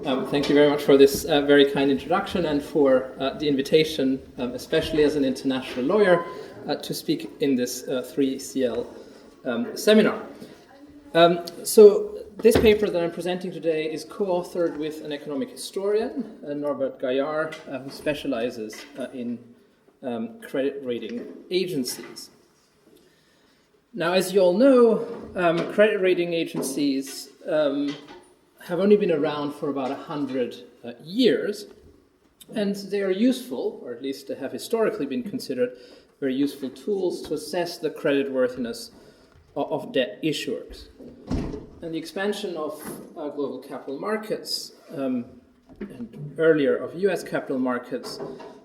Thank you very much for this very kind introduction and for the invitation, especially as an international lawyer, to speak in this 3CL seminar. So this paper that I'm presenting today is co-authored with an economic historian, Norbert Gaillard, who specializes in credit rating agencies. Now, as you all know, credit rating agencies have only been around for about 100 years, and they are useful, or at least they have historically been considered very useful tools to assess the creditworthiness of debt issuers. And the expansion of global capital markets, and earlier of US capital markets,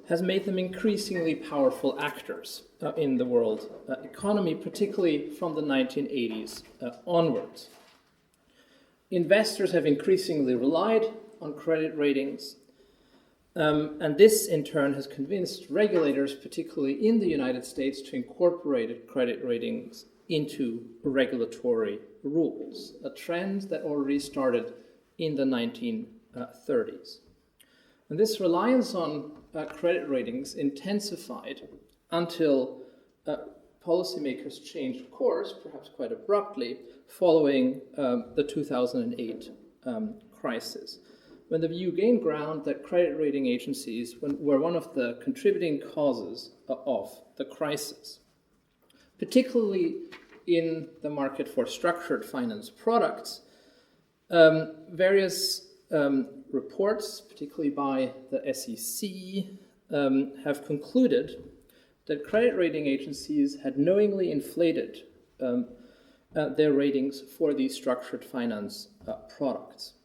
has made them increasingly powerful actors in the world economy, particularly from the 1980s onwards. Investors have increasingly relied on credit ratings, and this in turn has convinced regulators, particularly in the United States, to incorporate credit ratings into regulatory rules, a trend that already started in the 1930s. And this reliance on credit ratings intensified until policymakers changed course, perhaps quite abruptly, following the 2008 crisis, when the view gained ground that credit rating agencies were one of the contributing causes of the crisis, particularly in the market for structured finance products. Various reports, particularly by the SEC, have concluded that credit rating agencies had knowingly inflated their ratings for these structured finance products.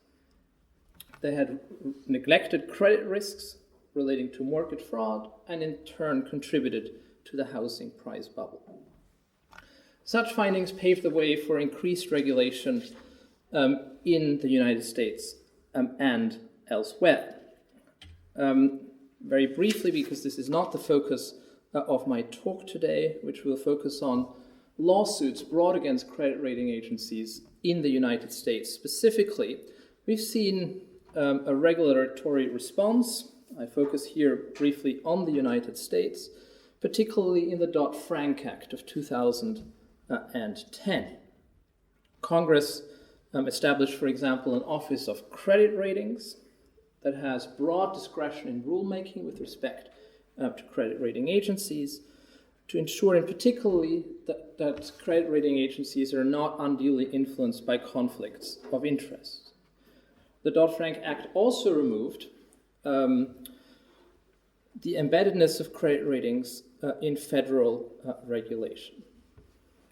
They had neglected credit risks relating to mortgage fraud and in turn contributed to the housing price bubble. Such findings paved the way for increased regulation in the United States and elsewhere. Very briefly, because this is not the focus of my talk today, which will focus on lawsuits brought against credit rating agencies in the United States. Specifically, we've seen a regulatory response. I focus here briefly on the United States, particularly in the Dodd-Frank Act of 2010. Congress established, for example, an Office of Credit Ratings that has broad discretion in rulemaking with respect to credit rating agencies, to ensure in particularly that credit rating agencies are not unduly influenced by conflicts of interest. The Dodd-Frank Act also removed the embeddedness of credit ratings in federal regulation.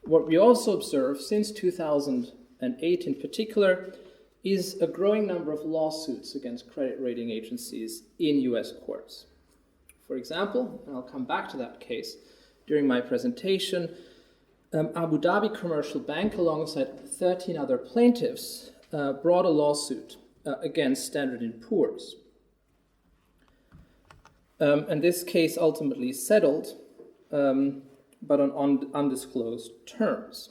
What we also observe since 2008 in particular is a growing number of lawsuits against credit rating agencies in US courts. For example, and I'll come back to that case during my presentation, Abu Dhabi Commercial Bank, alongside 13 other plaintiffs, brought a lawsuit against Standard & Poor's. And this case ultimately settled, but on undisclosed terms.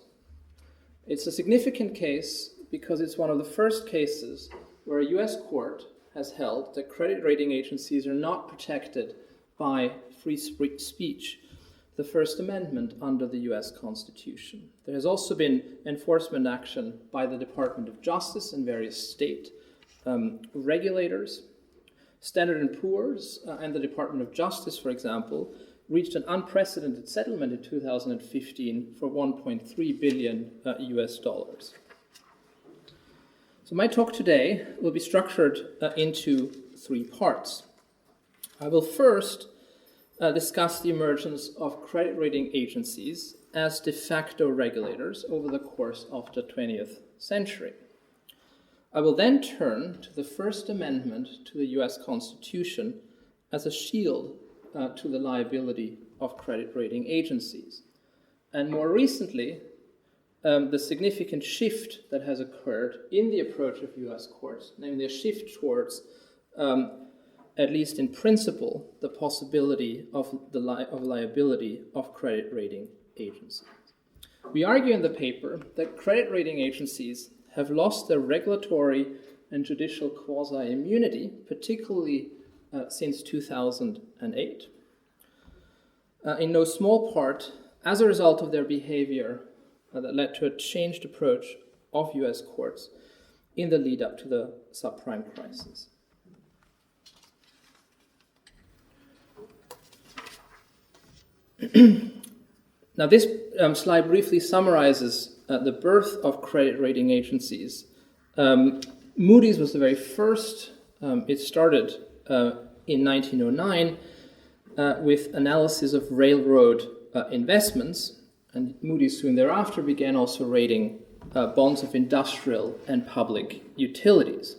It's a significant case because it's one of the first cases where a US court has held that credit rating agencies are not protected by free speech, the First Amendment under the US Constitution. There has also been enforcement action by the Department of Justice and various state regulators. Standard & Poor's and the Department of Justice, for example, reached an unprecedented settlement in 2015 for $1.3 billion US dollars. So my talk today will be structured into three parts. I will first discuss the emergence of credit rating agencies as de facto regulators over the course of the 20th century. I will then turn to the First Amendment to the US Constitution as a shield to the liability of credit rating agencies. And more recently, the significant shift that has occurred in the approach of US courts, namely a shift towards at least in principle, the possibility of liability of credit rating agencies. We argue in the paper that credit rating agencies have lost their regulatory and judicial quasi-immunity, particularly since 2008, in no small part as a result of their behavior that led to a changed approach of US courts in the lead up to the subprime crisis. Now, this slide briefly summarizes the birth of credit rating agencies. Moody's was the very first. It started in 1909 with analysis of railroad investments, and Moody's soon thereafter began also rating bonds of industrial and public utilities.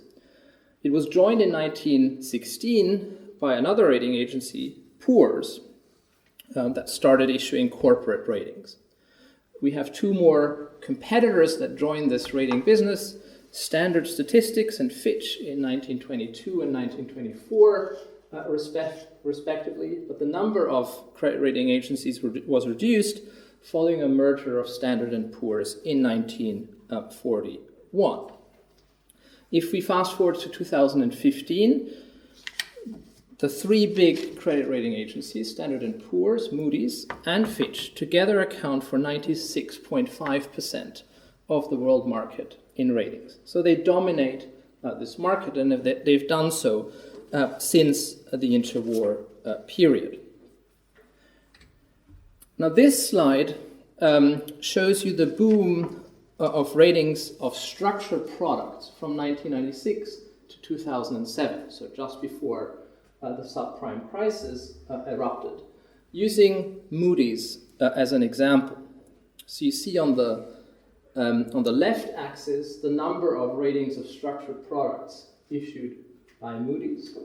It was joined in 1916 by another rating agency, Poor's, that started issuing corporate ratings. We have two more competitors that joined this rating business, Standard Statistics and Fitch in 1922 and 1924, respectively, but the number of credit rating agencies was reduced following a merger of Standard and Poor's in 1941. If we fast forward to 2015, the three big credit rating agencies, Standard & Poor's, Moody's, and Fitch, together account for 96.5% of the world market in ratings. So they dominate this market, and they've done so since the interwar period. Now, this slide shows you the boom of ratings of structured products from 1996 to 2007, so just before the subprime crisis erupted, using Moody's as an example. So you see on the left axis the number of ratings of structured products issued by Moody's,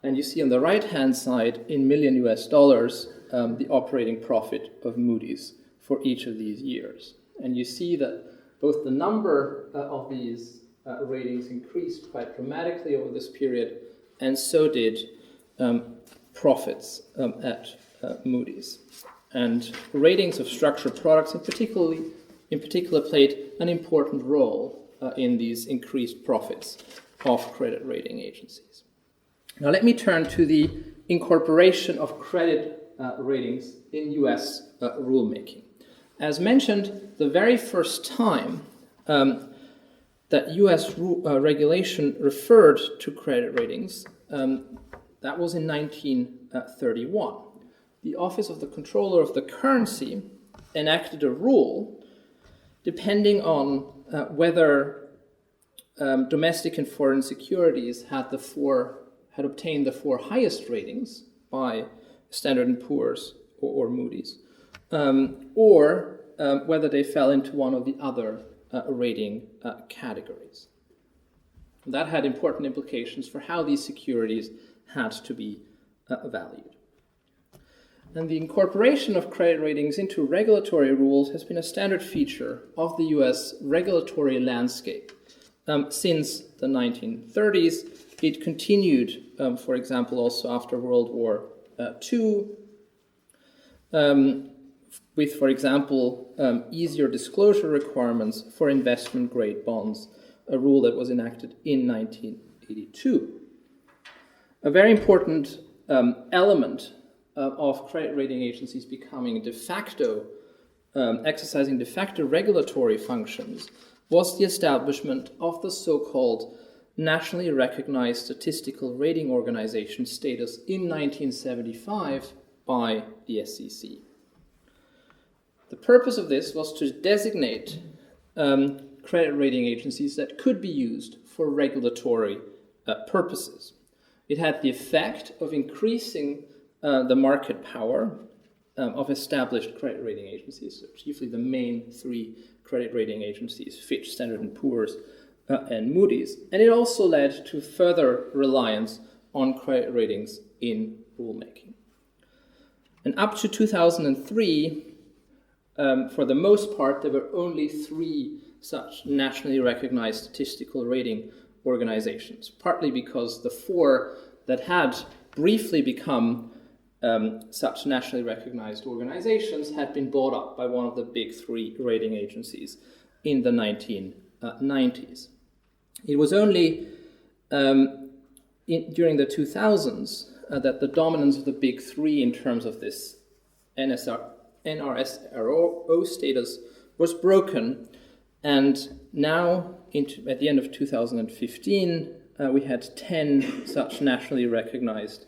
and you see on the right-hand side in million US dollars the operating profit of Moody's for each of these years. And you see that both the number of these ratings increased quite dramatically over this period, and so did profits at Moody's. And ratings of structured products in particular played an important role in these increased profits of credit rating agencies. Now let me turn to the incorporation of credit ratings in US rulemaking. As mentioned, the very first time that US regulation referred to credit ratings, that was in 1931. The Office of the Comptroller of the Currency enacted a rule depending on whether domestic and foreign securities had obtained the four highest ratings by Standard & Poor's or Moody's, or whether they fell into one of the other rating categories. That had important implications for how these securities had to be valued. And the incorporation of credit ratings into regulatory rules has been a standard feature of the US regulatory landscape since the 1930s. It continued, for example, also after World War II, with, for example, easier disclosure requirements for investment-grade bonds, a rule that was enacted in 1982. A very important element of credit rating agencies becoming exercising de facto regulatory functions was the establishment of the so-called nationally recognized statistical rating organization status in 1975 by the SEC. The purpose of this was to designate credit rating agencies that could be used for regulatory purposes. It had the effect of increasing the market power of established credit rating agencies, so chiefly the main three credit rating agencies, Fitch, Standard & Poor's, and Moody's. And it also led to further reliance on credit ratings in rulemaking. And up to 2003, for the most part, there were only three such nationally recognized statistical rating organizations, partly because the four that had briefly become such nationally recognized organizations had been bought up by one of the big three rating agencies in the 1990s. It was only during the 2000s that the dominance of the big three in terms of this NRSRO status was broken, and now at the end of 2015 we had 10 such nationally recognized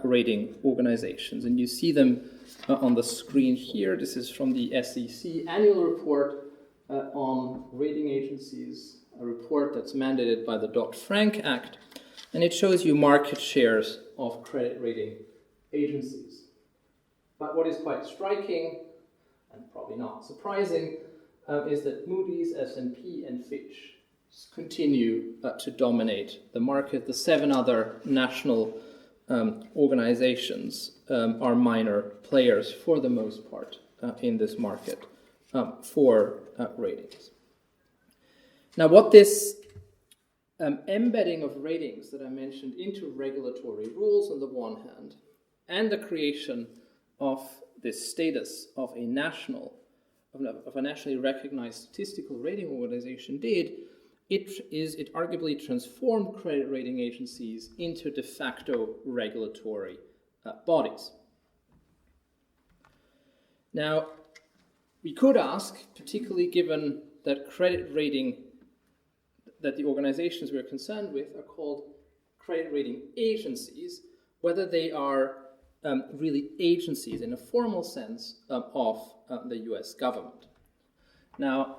rating organizations, and you see them on the screen here. This is from the SEC annual report on rating agencies, a report that's mandated by the Dodd-Frank Act, and it shows you market shares of credit rating agencies. But what is quite striking, and probably not surprising, is that Moody's, S&P, and Fitch continue to dominate the market. The 7 other national organizations are minor players for the most part in this market for ratings. Now, what this embedding of ratings that I mentioned into regulatory rules on the one hand, and the creation of this status of a nationally recognized statistical rating organization did, it arguably transformed credit rating agencies into de facto regulatory bodies. Now, we could ask, particularly given that credit rating, that the organizations we're concerned with are called credit rating agencies, whether they are really agencies in a formal sense of the US government. Now,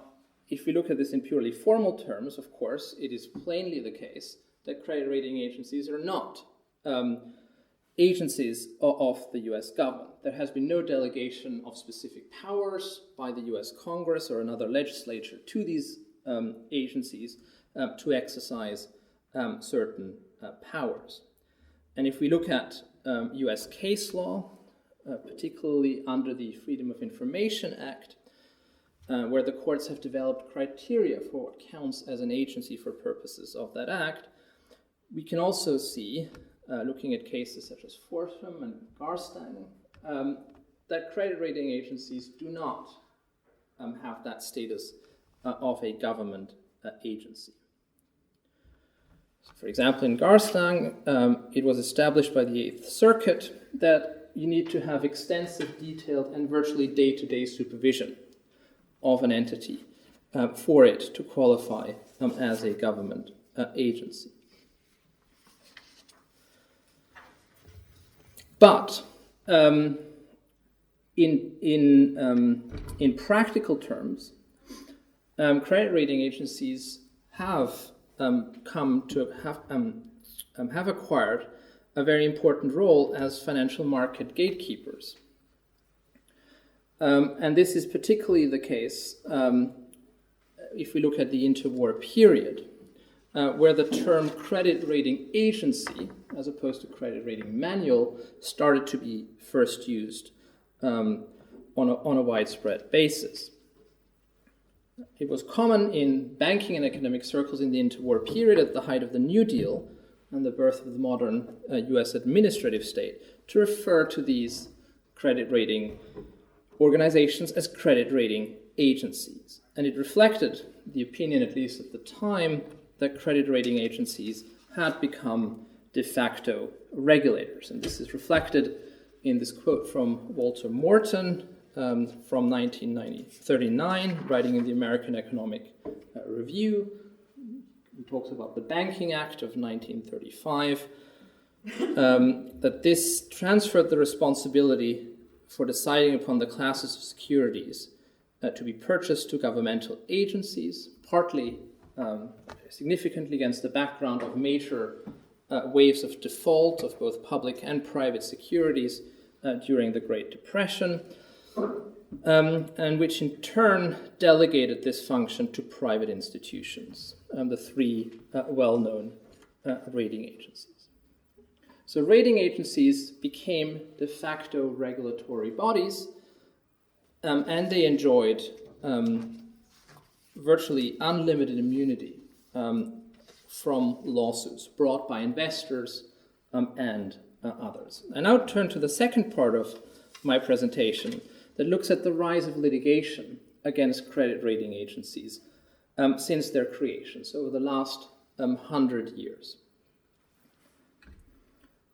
if we look at this in purely formal terms, of course, it is plainly the case that credit rating agencies are not agencies of the US government. There has been no delegation of specific powers by the US Congress or another legislature to these agencies to exercise certain powers. And if we look at US case law, particularly under the Freedom of Information Act, where the courts have developed criteria for what counts as an agency for purposes of that act, we can also see, looking at cases such as Fortham and Garstang, that credit rating agencies do not have that status of a government agency. So for example, in Garstang, it was established by the Eighth Circuit that you need to have extensive, detailed, and virtually day-to-day supervision of an entity for it to qualify as a government agency. But in practical terms, credit rating agencies have come to have acquired a very important role as financial market gatekeepers. And this is particularly the case if we look at the interwar period, where the term credit rating agency, as opposed to credit rating manual, started to be first used on a widespread basis. It was common in banking and economic circles in the interwar period at the height of the New Deal and the birth of the modern US administrative state to refer to these credit rating organizations as credit rating agencies. And it reflected the opinion, at least at the time, that credit rating agencies had become de facto regulators. And this is reflected in this quote from Walter Morton from 1939, writing in the American Economic Review. He talks about the Banking Act of 1935, that this transferred the responsibility for deciding upon the classes of securities to be purchased to governmental agencies, partly significantly against the background of major waves of default of both public and private securities during the Great Depression, and which in turn delegated this function to private institutions, the 3 well-known rating agencies. So rating agencies became de facto regulatory bodies, and they enjoyed virtually unlimited immunity from lawsuits brought by investors and others. I now turn to the second part of my presentation that looks at the rise of litigation against credit rating agencies since their creation, so over the last 100 years.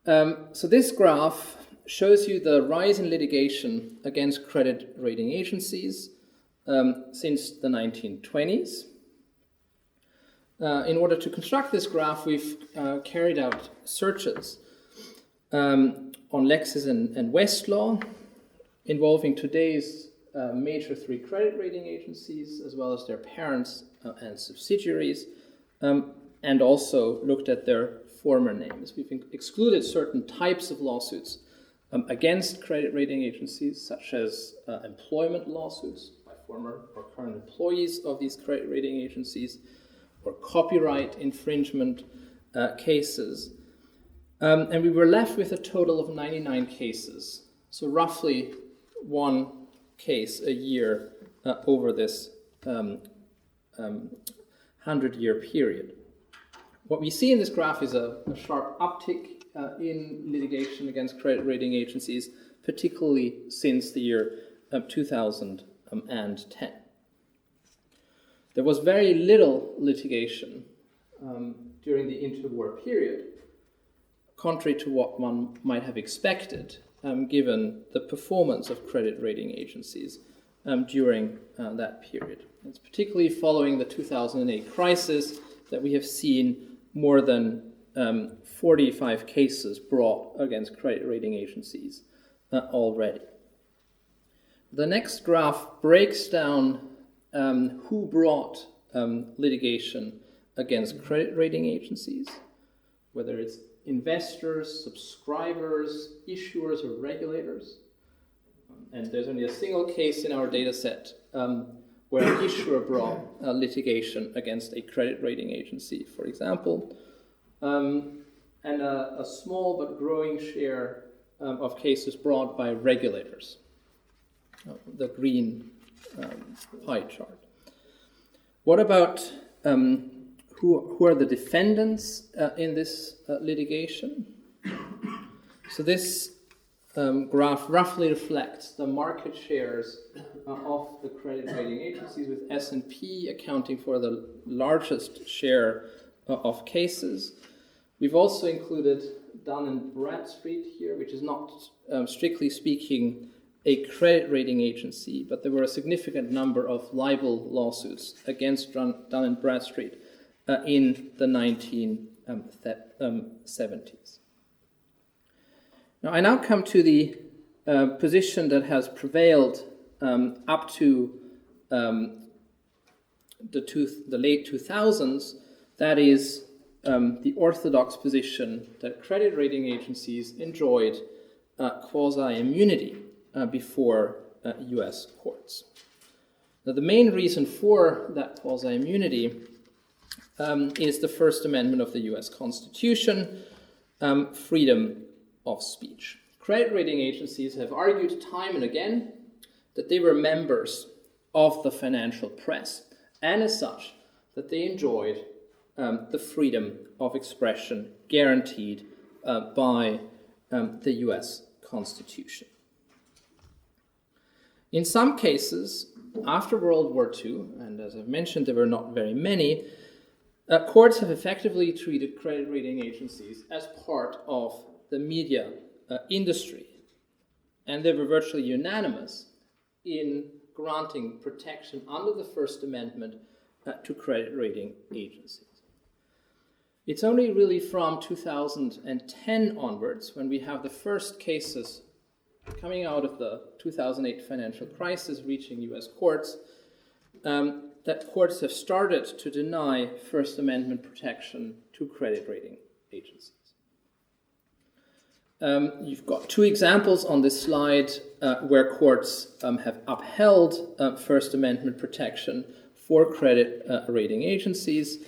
So this graph shows you the rise in litigation against credit rating agencies since the 1920s. In order to construct this graph, we've carried out searches on Lexis and Westlaw involving today's major three credit rating agencies, as well as their parents and subsidiaries, and also looked at their former names. We've excluded certain types of lawsuits against credit rating agencies, such as employment lawsuits by former or current employees of these credit rating agencies, or copyright infringement cases. And we were left with a total of 99 cases, so roughly one case a year over this 100-year period. What we see in this graph is a sharp uptick in litigation against credit rating agencies, particularly since the year 2010. There was very little litigation during the interwar period, contrary to what one might have expected, given the performance of credit rating agencies during that period. It's particularly following the 2008 crisis that we have seen more than 45 cases brought against credit rating agencies already. The next graph breaks down who brought litigation against credit rating agencies, whether it's investors, subscribers, issuers, or regulators. And there's only a single case in our data set where an issuer brought litigation against a credit rating agency, for example, and a small but growing share of cases brought by regulators, the green pie chart. What about who are the defendants in this litigation? So this graph roughly reflects the market shares of the credit rating agencies, with S&P accounting for the largest share of cases. We've also included Dun & Bradstreet here, which is not strictly speaking a credit rating agency, but there were a significant number of libel lawsuits against Dun & Bradstreet in the 1970s. Now, I now come to the position that has prevailed up to the late 2000s, that is the orthodox position that credit rating agencies enjoyed quasi-immunity before US courts. Now, the main reason for that quasi-immunity is the First Amendment of the US Constitution, freedom of speech. Credit rating agencies have argued time and again that they were members of the financial press, and as such, that they enjoyed the freedom of expression guaranteed by the US Constitution. In some cases, after World War II, and as I've mentioned, there were not very many, courts have effectively treated credit rating agencies as part of the media industry, and they were virtually unanimous in granting protection under the First Amendment to credit rating agencies. It's only really from 2010 onwards, when we have the first cases coming out of the 2008 financial crisis reaching US courts, that courts have started to deny First Amendment protection to credit rating agencies. You've got two examples on this slide where courts have upheld First Amendment protection for credit rating agencies.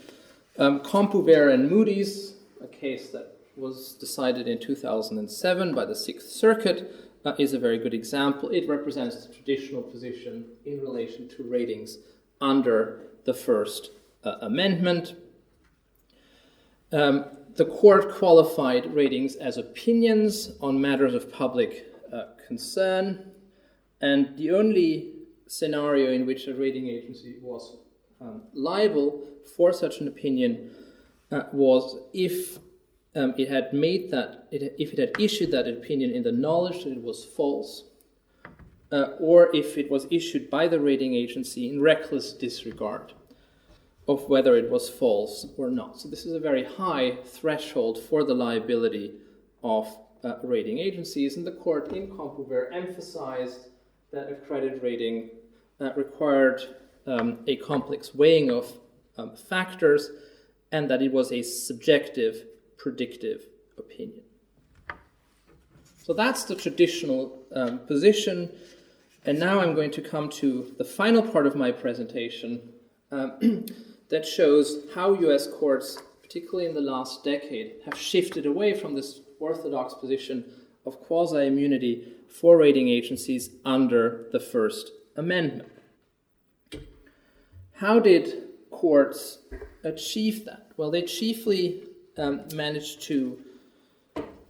Compuware and Moody's, a case that was decided in 2007 by the Sixth Circuit, is a very good example. It represents the traditional position in relation to ratings under the First Amendment. The court qualified ratings as opinions on matters of public concern, and the only scenario in which a rating agency was liable for such an opinion was if it had made that, if it had issued that opinion in the knowledge that it was false, or if it was issued by the rating agency in reckless disregard of whether it was false or not. So this is a very high threshold for the liability of rating agencies, and the court in Compuver emphasized that a credit rating required a complex weighing of factors, and that it was a subjective, predictive opinion. So that's the traditional position, and now I'm going to come to the final part of my presentation that shows how US courts, particularly in the last decade, have shifted away from this orthodox position of quasi-immunity for rating agencies under the First Amendment. How did courts achieve that? Well, they chiefly managed to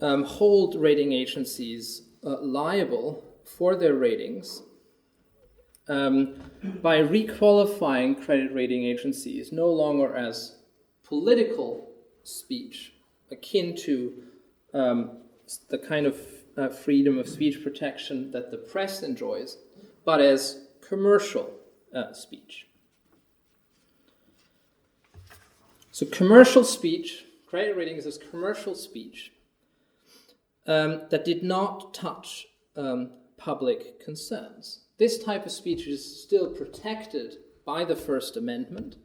hold rating agencies liable for their ratings by requalifying credit rating agencies no longer as political speech, akin to the kind of freedom of speech protection that the press enjoys, but as commercial speech. So commercial speech, credit ratings as commercial speech that did not touch public concerns. This type of speech is still protected by the First Amendment,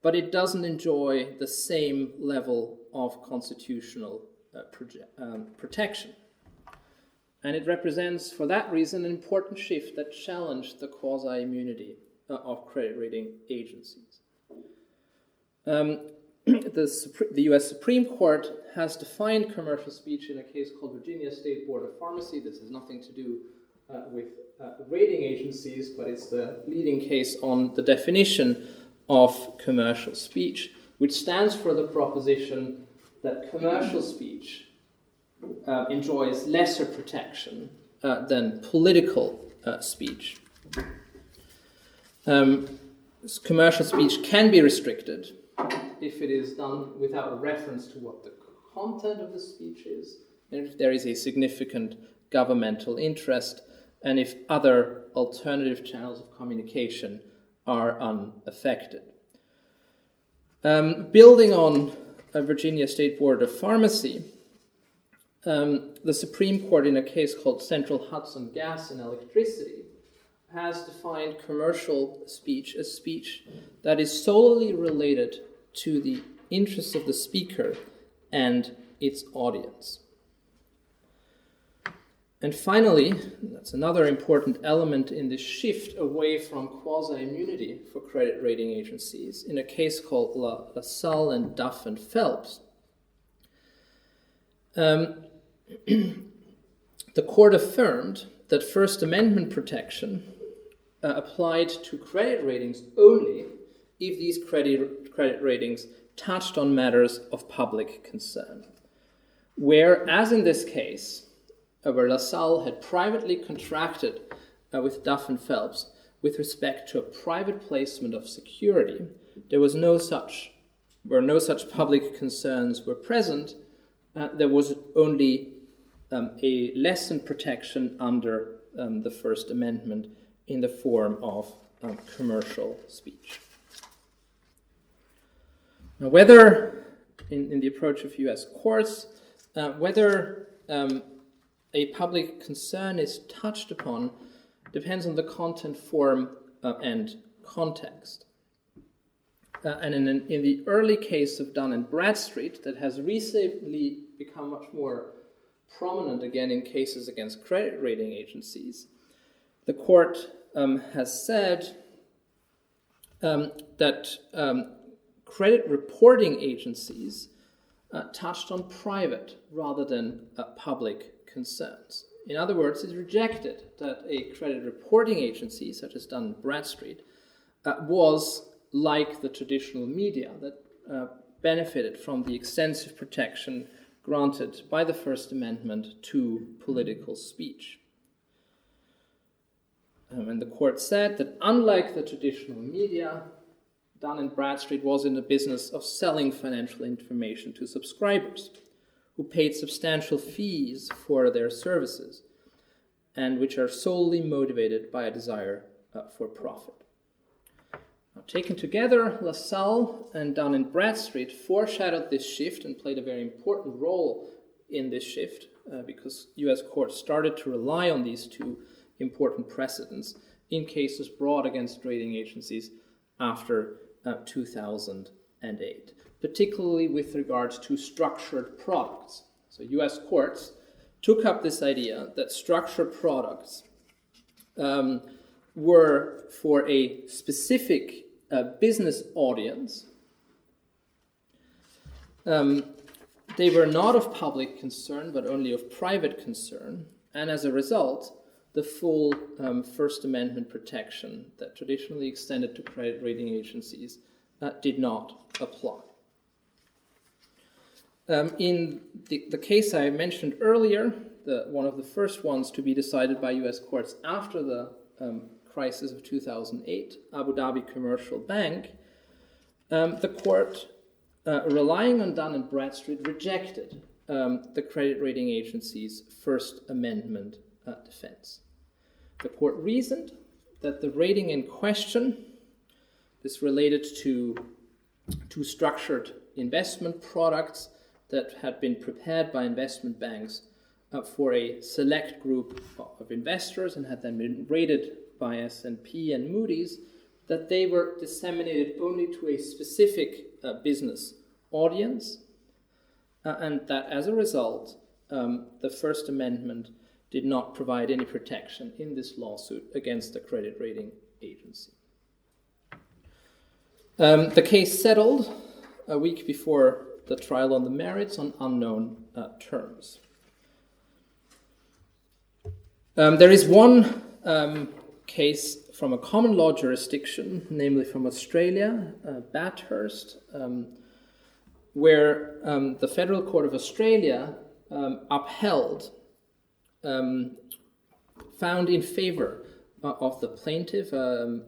but it doesn't enjoy the same level of constitutional protection. And it represents, for that reason, an important shift that challenged the quasi-immunity of credit rating agencies. The US Supreme Court has defined commercial speech in a case called Virginia State Board of Pharmacy. This has nothing to do with rating agencies, but it's the leading case on the definition of commercial speech, which stands for the proposition that commercial speech enjoys lesser protection than political speech. Commercial speech can be restricted if it is done without reference to what the content of the speech is, and if there is a significant governmental interest, and if other alternative channels of communication are unaffected. Building on a Virginia State Board of Pharmacy, the Supreme Court in a case called Central Hudson Gas and Electricity has defined commercial speech as speech that is solely related to the interests of the speaker and its audience. And finally, that's another important element in this shift away from quasi-immunity for credit rating agencies, in a case called LaSalle and Duff and Phelps. The court affirmed that First Amendment protection applied to credit ratings only if these credit ratings touched on matters of public concern. Where, as in this case, where LaSalle had privately contracted with Duff and Phelps with respect to a private placement of security, where no such public concerns were present, there was only a lessened protection under the First Amendment in the form of commercial speech. Now, whether, in the approach of US courts, whether a public concern is touched upon depends on the content, form, and context. And in the early case of Dun & Bradstreet, that has recently become much more prominent again in cases against credit rating agencies, the court has said that credit reporting agencies touched on private rather than public concerns. In other words, it rejected that a credit reporting agency, such as Dun & Bradstreet, was like the traditional media that benefited from the extensive protection granted by the First Amendment to political speech. And the court said that unlike the traditional media, Dun & Bradstreet was in the business of selling financial information to subscribers who paid substantial fees for their services and which are solely motivated by a desire for profit. Now, taken together, LaSalle and Dun & Bradstreet foreshadowed this shift and played a very important role in this shift because US courts started to rely on these two important precedents in cases brought against rating agencies after 2008, particularly with regards to structured products. So US courts took up this idea that structured products were for a specific business audience. They were not of public concern, but only of private concern, and as a result, the full First Amendment protection that traditionally extended to credit rating agencies did not apply. In the case I mentioned earlier, one of the first ones to be decided by US courts after the crisis of 2008, Abu Dhabi Commercial Bank, the court, relying on Dun & Bradstreet, rejected the credit rating agency's First Amendment defense. The court reasoned that the rating in question, this related to structured investment products that had been prepared by investment banks for a select group of investors and had then been rated by S&P and Moody's, that they were disseminated only to a specific business audience, and that as a result, the First Amendment did not provide any protection in this lawsuit against the credit rating agency. The case settled a week before the trial on the merits on unknown terms. There is one case from a common law jurisdiction, namely from Australia, Bathurst, where the Federal Court of Australia upheld, found in favor of the plaintiff, a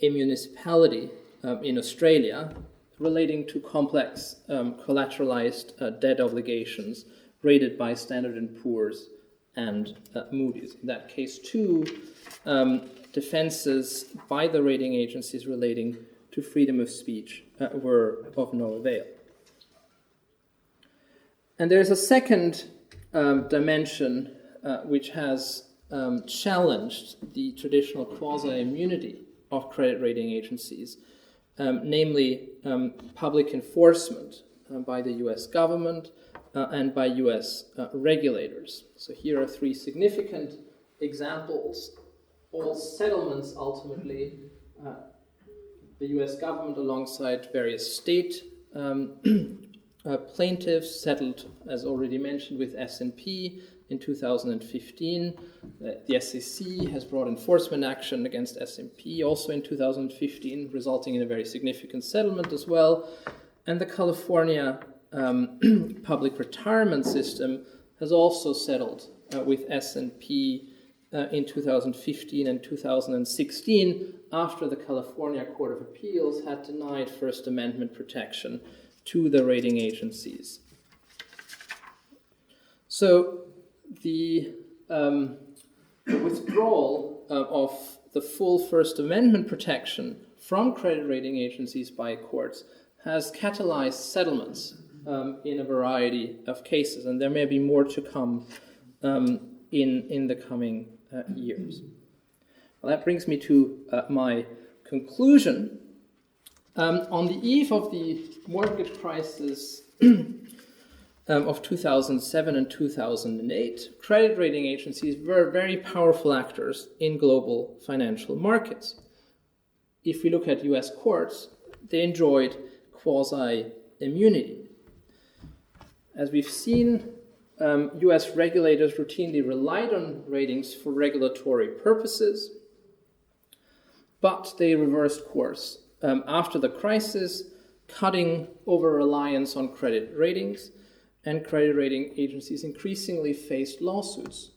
municipality in Australia relating to complex collateralized debt obligations rated by Standard & Poor's and Moody's. In that case, too, defenses by the rating agencies relating to freedom of speech were of no avail. And there's a second dimension which has challenged the traditional quasi-immunity of credit rating agencies, namely public enforcement by the US government and by US regulators. So here are three significant examples, all settlements ultimately. The US government alongside various state plaintiffs settled, as already mentioned, with S&P in 2015. The SEC has brought enforcement action against S&P also in 2015, resulting in a very significant settlement as well. And the California public retirement system has also settled with S&P in 2015 and 2016 after the California Court of Appeals had denied First Amendment protection to the rating agencies. So the withdrawal of the full First Amendment protection from credit rating agencies by courts has catalyzed settlements in a variety of cases, and there may be more to come in the coming years. Well, that brings me to my conclusion. On the eve of the mortgage crisis of 2007 and 2008, credit rating agencies were very powerful actors in global financial markets. If we look at US courts, they enjoyed quasi-immunity. As we've seen, US regulators routinely relied on ratings for regulatory purposes, but they reversed course after the crisis, cutting over-reliance on credit ratings, and credit rating agencies increasingly faced lawsuits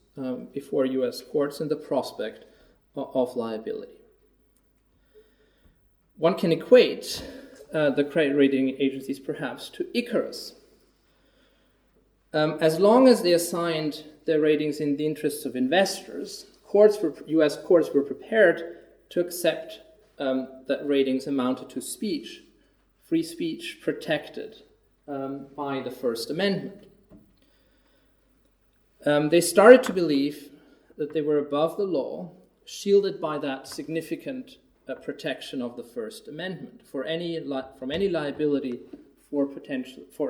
before US courts in the prospect of liability. One can equate the credit rating agencies perhaps to Icarus. As long as they assigned their ratings in the interests of investors, U.S. courts were prepared to accept that ratings amounted to speech, free speech protected by the First Amendment. They started to believe that they were above the law, shielded by that significant protection of the First Amendment from any liability for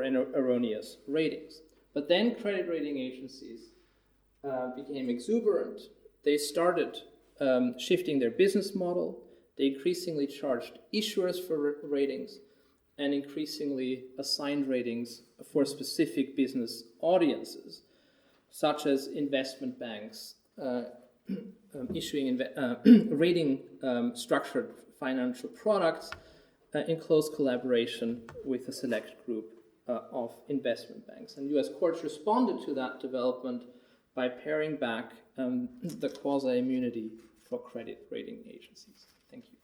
erroneous ratings. But then credit rating agencies became exuberant. They started shifting their business model. They increasingly charged issuers for ratings and increasingly assigned ratings for specific business audiences, such as investment banks issuing rating structured financial products in close collaboration with a select group of investment banks. And U.S. courts responded to that development by paring back the quasi-immunity for credit rating agencies. Thank you.